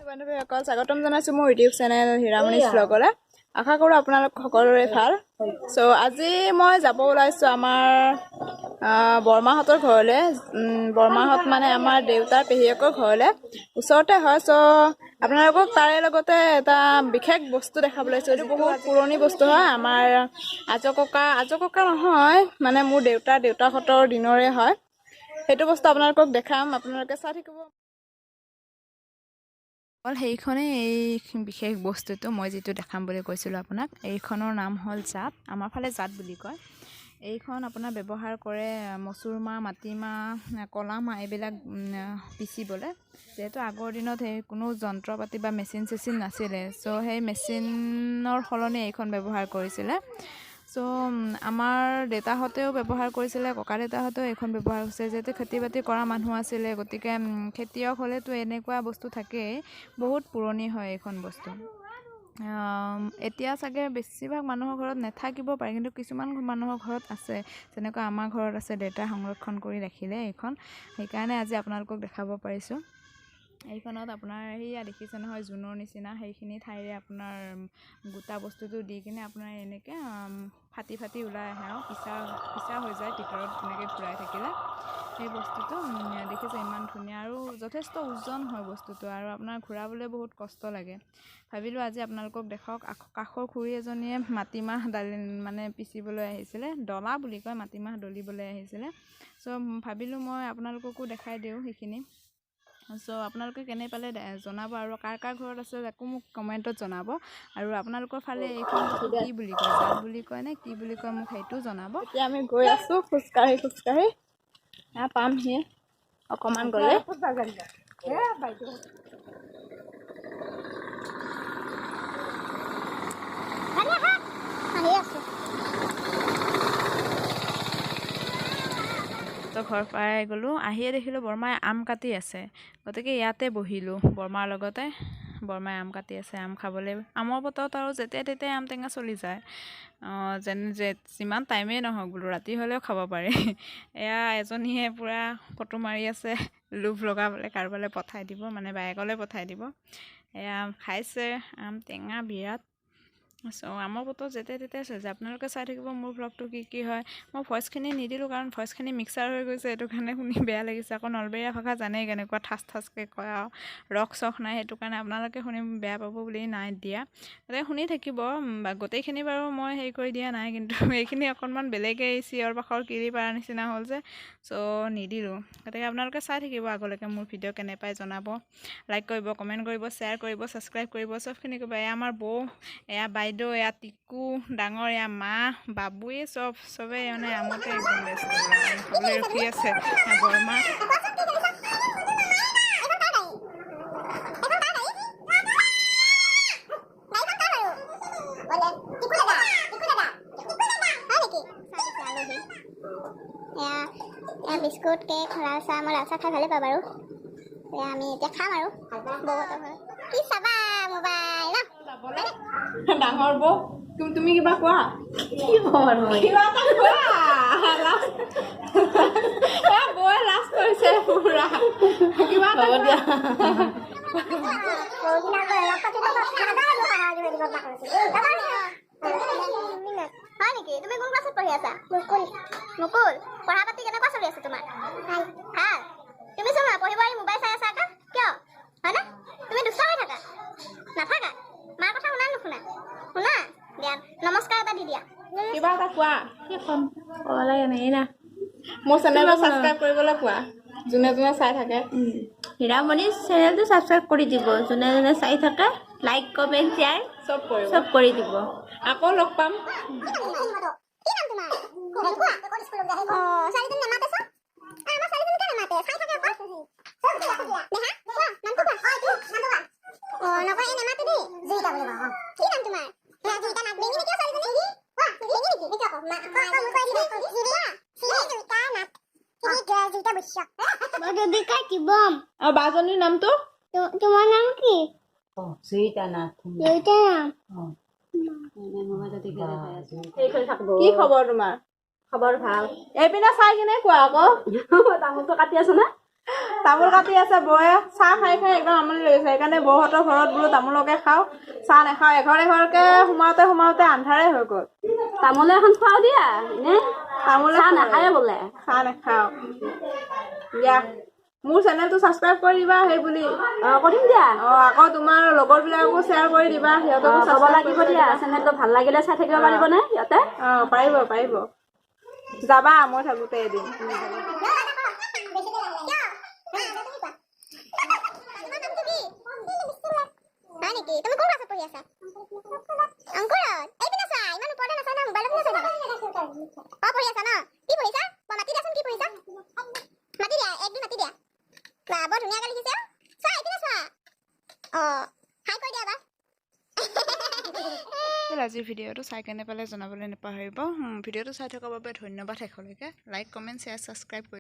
বান্ধৱীসকল স্বাগতম জনাইছোঁ মোৰ ইউটিউব চেনেল হীৰামণি ব্লগলৈ। আশা কৰোঁ আপোনালোক সকলোৰে ভাল। আজি মই যাব ওলাইছোঁ আমাৰ বৰমাহঁতৰ ঘৰলৈ। বৰমাহঁত মানে আমাৰ দেউতাৰ পেহীয়েকৰ ঘৰলৈ, ওচৰতে হয়। আপোনালোকক তাৰে লগতে এটা বিশেষ বস্তু দেখাবলৈ লৈছোঁ। এইটো বহুত পুৰণি বস্তু হয়, আমাৰ আজো ককা নহয়, মানে মোৰ দেউতাহঁতৰ দিনৰে হয়। সেইটো বস্তু আপোনালোকক দেখাম, আপোনালোকে চাই থাকিব। সেইখনেই এই বিশেষ বস্তুটো মই যিটো দেখাম বুলি কৈছিলোঁ আপোনাক, এইখনৰ নাম হ'ল জাত। আমাৰ ফালে জাত বুলি কয়। এইখন আপোনাৰ ব্যৱহাৰ কৰে মচুৰ মাহ, মাটিমাহ, কলা মাহ এইবিলাক পিচিবলৈ। যিহেতু আগৰ দিনত সেই কোনো যন্ত্ৰ পাতি বা মেচিন নাছিলে, সেই মেচিনৰ সলনি এইখন ব্যৱহাৰ কৰিছিলে। আমাৰ দেউতাহঁতেও ব্যৱহাৰ কৰিছিলে, ককা দেউতাহঁতেও এইখন ব্যৱহাৰ কৰিছিলে। যিহেতু খেতি বাতি কৰা মানুহ আছিলে, গতিকে খেতিয়ক হ'লেতো এনেকুৱা বস্তু থাকেই। বহুত পুৰণি হয় এইখন বস্তু। এতিয়া চাগে বেছিভাগ মানুহৰ ঘৰত নাথাকিব পাৰে, কিন্তু কিছুমান মানুহৰ ঘৰত আছে। যেনেকুৱা আমাৰ ঘৰত আছে, দেউতাই সংৰক্ষণ কৰি ৰাখিলে এইখন, সেইকাৰণে আজি আপোনালোকক দেখাব পাৰিছোঁ। এইখনত আপোনাৰ সেয়া দেখিছে নহয়, জোনৰ নিচিনা সেইখিনি ঠাইৰে আপোনাৰ গোটা বস্তুটো দি কিনে আপোনাৰ এনেকৈ ফাটি ওলাই আহে আৰু পিছা হৈ যায় ভিতৰত এনেকৈ ঘূৰাই থাকিলে। সেই বস্তুটো দেখিছে ইমান ধুনীয়া আৰু যথেষ্ট ওজন হয় বস্তুটো, আৰু আপোনাৰ ঘূৰাবলৈ বহুত কষ্ট লাগে। ভাবিলোঁ আজি আপোনালোকক দেখাওক। কাষৰ খুৰী এজনীয়ে মাটিমাহ মানে পিচিবলৈ আহিছিলে, ডলা বুলি কয়, মাটিমাহ দলিবলৈ আহিছিলে। ভাবিলোঁ মই আপোনালোককো দেখাই দিওঁ সেইখিনি। আপোনালোকে কেনে পালে জনাব, আৰু কাৰ ঘৰত আছে একো মোক কমেণ্টত জনাব। আৰু আপোনালোকৰ ফালে এইখন বস্তু কি বুলি কয়, জাত বুলি কয় নে কি বুলি কয়, মোক সেইটো জনাব। এতিয়া আমি গৈ আছোঁ খোজকাঢ়ি পামহি অকণমান গ'লে। ঘৰ পাই গ'লোঁ, আহিয়ে দেখিলোঁ বৰমাই আম কাটি আছে। গতিকে ইয়াতে বহিলোঁ বৰমাৰ লগতে। বৰমাই আম কাটি আছে, আম খাবলৈ। আমৰ বতৰত আৰু যেতিয়াই তেতিয়াই আম টেঙা চলি যায়। যিমান টাইমেই নহওক বোলো, ৰাতি হ'লেও খাব পাৰি। এয়া এজনীয়ে পূৰা ফটো মাৰি আছে, লোভ লগাবলৈ কাৰোবালৈ পঠাই দিব, মানে বায়েকলৈ পঠাই দিব। এয়া খাইছে আম টেঙা বিৰাট। আমৰ বতৰত যেতিয়াই তেতিয়াই চলি যায়। আপোনালোকে চাই থাকিব মোৰ ব্লগটো কি হয়। মই ভইচখিনি নিদিলোঁ, কাৰণ ভইচখিনি মিক্সাৰ হৈ গৈছে, এইটো কাৰণে শুনি বেয়া লাগিছে। আকৌ নলবেৰীয়া ভাষা জানেই কেনেকুৱা ঠাচকৈ কয় আৰু ৰস চখ নাই, সেইটো কাৰণে আপোনালোকে শুনি বেয়া পাব বুলি নাই দিয়া। গতিকে শুনি থাকিব, গোটেইখিনি বাৰু মই হেৰি কৰি দিয়া নাই, কিন্তু এইখিনি অকণমান বেলেগেই চিঞৰ বাখৰ কিৰি পাৰা নিচিনা হ'ল যে, নিদিলোঁ। গতিকে আপোনালোকে চাই থাকিব আগলৈকে মোৰ ভিডিঅ' কেনে পাই জনাব। লাইক কৰিব, কমেণ্ট কৰিব, শ্বেয়াৰ কৰিব, ছাবস্ক্ৰাইব কৰিব, চবখিনি কৰিব। এয়া আমাৰ বৌ, এয়া বাইদেউ, এয়া টিকু ডাঙৰ, এয়া মা বাবুৱে চবেই মানে আমতে একদম ব্যস্ত খাবলৈ ৰখি আছে। বৰমা বিস্কুট, কেক, লাল চাহ। মই লাল চাহ খাই ভালে পাওঁ বাৰু। আমি এতিয়া খাম আৰু কি চাবা মোবাইল ডাঙৰ বৌ, তুমি কিবা কোৱা। বৌয়ে লাজ কৰিছে পুৰা, কিবা এটা দিয়া। হয় নেকি? তুমি কোন ক্লাছত পঢ়ি আছা? মুকুল। পঢ়া পাতি কেনেকুৱা চলি আছে তোমাৰ? ভাল। তুমি চোন পঢ়িব আহি মোবাইল চাই আছা আকৌ, কিয়? হয়নে? তুমি দুষ্ট হৈ থাকা, নাথাকা। মাৰ কথা শুনা নুশুনা? শুনা দিয়া, নমস্কাৰ এটা দি দিয়া। কিবা এটা কোৱা। মোৰ চেনেলটো ছাবস্ক্ৰাইব কৰিবলৈ কোৱা, যোনে চাই থাকে। হীৰামণি চেনেলটো ছাবস্ক্ৰাইব কৰি দিব, যোনে চাই থাকে। লাইক কমেণ্ট শ্বেয়াৰ চব কৰি দিব। আকৌ লগ পাম। কি নাম তোমাৰ? ছোৱালীজনী নেমাতে চোন। আমাৰ ছোৱালীজনী কিয় নেমাতে? চাই থাকে আকৌ। নকয় এই নেমাতে দেই। জুইতা বুলি কওঁ। কি নাম তোমাৰ? জুইতা নাক বেঙি নেকি ছোৱালীজনী? বেঙি নেকি? আৰু বাজনীৰ নামটো? তোমাৰ নাম কি? জুইতা নাথ। কি খবৰ তোমাৰ? খবৰ ভাল। এইপিনে চাই কিনে কোৱা আকৌ। তামোলটো কাটি আছো না? তামোল কাটি আছে বৌয়ে চাহ খাই খাই একদম আমনি লাগিছে সেইকাৰণে বৌহঁতৰ ঘৰত বোলো তামোলকে খাওঁ চাহ নাখাওঁ এঘৰকে সোমাওতে আন্ধাৰে হৈ গ'ল তামোলে এখন খুৱাও দিয়া নে তামোলে চাহ নাখায় বোলে চাহ নাখাওঁ দিয়া মোৰ চেনেলটো ছাবস্ক্ৰাইব কৰি দিবা সেই বুলি কৰিম দিয়া আকৌ তোমাৰ লগৰবিলাককো শ্বেয়াৰ কৰি দিবা সিহঁতকো চাব লাগিব দিয়া চেনেলটো ভাল লাগিলে চাই থাকিব পাৰিবনে সিহঁতে পাৰিব যাবা মই থাকোঁতে এদিন হয় নেকি তুমি কোন ক্লাছত পঢ়ি আছা অংকুৰত এইপিনে চোৱা ইমান ওপৰতে নাচা না মোবাইলত নাচা পঢ়ি আছা ন কি পঢ়িছা মাতি দিয়াচোন কি পঢ়িছা মাতি দিয়া এক দুই মাতি দিয়া বা বৰ ধুনীয়াকৈ লিখিছে চোৱা এইপিনে চোৱা হাই কৈ দিয়া এবাৰ আজিৰ ভিডিঅ'টো চাই কেনে পালে জনাবলৈ নাপাহৰিব ভিডিঅ'টো চাই থকাৰ বাবে ধন্যবাদ শেষলৈকে লাইক কমেণ্ট শ্বেয়াৰ ছাবস্ক্ৰাইব